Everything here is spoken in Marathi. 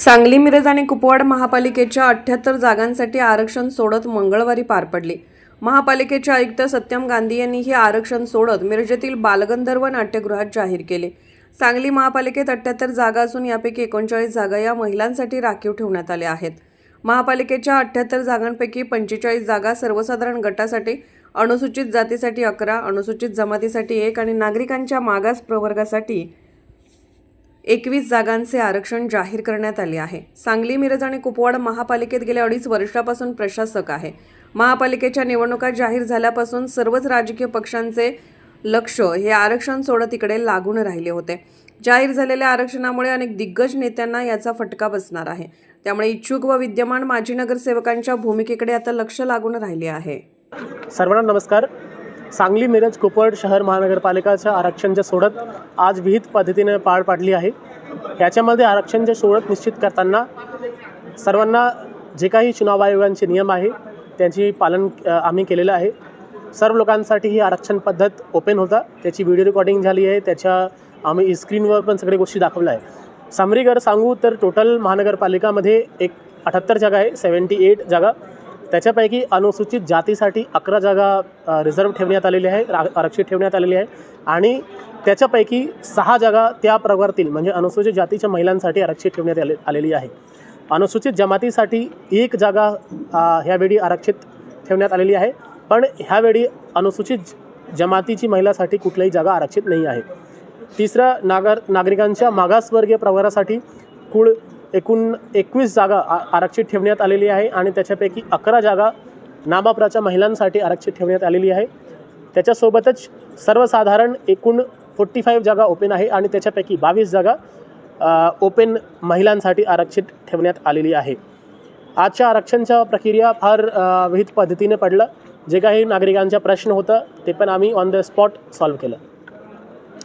सांगली, मिरज आणि कुपवाड महापालिकेच्या 78 जागांसाठी आरक्षण सोडत मंगळवारी पार पडली। महापालिकेचे आयुक्त सत्यम गांधी यांनी हे आरक्षण सोडत मिरजेतील बालगंधर्व नाट्यगृहात जाहीर केले। सांगली महापालिकेत 78 जागा असून यापैकी 39 जागा या महिलांसाठी राखीव ठेवण्यात आल्या आहेत। महापालिकेच्या 78 जागांपैकी 45 जागा सर्वसाधारण गटासाठी, अनुसूचित जातीसाठी 11, अनुसूचित जमातीसाठी 1 आणि नागरिकांच्या मागास प्रवर्गासाठी 21 जागांचे आरक्षण जाहीर करण्यात आले आहे। सांगली, मिरज आणि कुपवाड महापालिकेत गेल्या 2.5 वर्षापासून प्रशासक आहे। महापालिकेच्या निवडणुका जाहीर झाल्यापासून सर्वच राजकीय पक्षांचे लक्ष हे आरक्षण सोडत इकडे लागून राहिले होते। जाहीर झालेल्या आरक्षणामुळे अनेक दिग्गज नेत्यांना याचा फटका बसणार आहे। त्यामुळे इच्छुक व विद्यमान माजी नगरसेवकांच्या भूमिकेकडे आता लक्ष लागून राहिले आहे। सर्वांना नमस्कार। सांगली, मिरज, कुपवाड शहर महानगरपालिकाचं आरक्षणचे सोडत आज विहित पद्धतीने पार पाडली आहे। याच्यामध्ये आरक्षणचे सोडत निश्चित करताना सर्वांना जे काही चुनाव आयोगाचे नियम आहे त्यांची पालन आम्ही केलेलं आहे। सर्व लोकांसाठी ही आरक्षण पद्धत ओपन होता, त्याची व्हिडिओ रेकॉर्डिंग झाली आहे, त्याच्या आम्ही स्क्रीनवर पण सगळ्या गोष्टी दाखवल्या आहे। समरीगर सांगू तर टोटल महानगरपालिकामध्ये 78 जागा आहे, 78 जागा। त्याच्यापैकी अनुसूचित जातीसाठी 11 जागा रिझर्व ठेवण्यात आलेली आहे, आरक्षित ठेवण्यात आलेली आहे आणि त्याच्यापैकी 6 जागा त्या प्रवर्गातील म्हणजे अनुसूचित जातीच्या महिलांसाठी आरक्षित ठेवण्यात आलेली आहे। अनुसूचित जमातीसाठी 1 जागा ह्यावेळी आरक्षित ठेवण्यात आलेली आहे, पण ह्यावेळी अनुसूचित जमातीची महिलासाठी कुठलीही जागा आरक्षित नाही आहे। तिसरं नागरिकांच्या मागासवर्गीय प्रवर्गासाठी एकूण 21 जागा आरक्षित ठेवण्यात आलेली आहे आणि त्याच्यापैकी 11 जागा नाममात्राच्या महिलांसाठी आरक्षित ठेवण्यात आलेली आहे। त्याच्यासोबतच सर्वसाधारण एकूण 45 जागा ओपन आहे आणि त्याच्यापैकी 22 जागा ओपन महिलांसाठी आरक्षित ठेवण्यात आलेली आहे। आजच्या आरक्षणच्या प्रक्रिया फार विहित पद्धतीने पडलं। जे काही नागरिकांचा प्रश्न होता ते पण आम्ही ऑन द स्पॉट सॉल्व्ह केलं।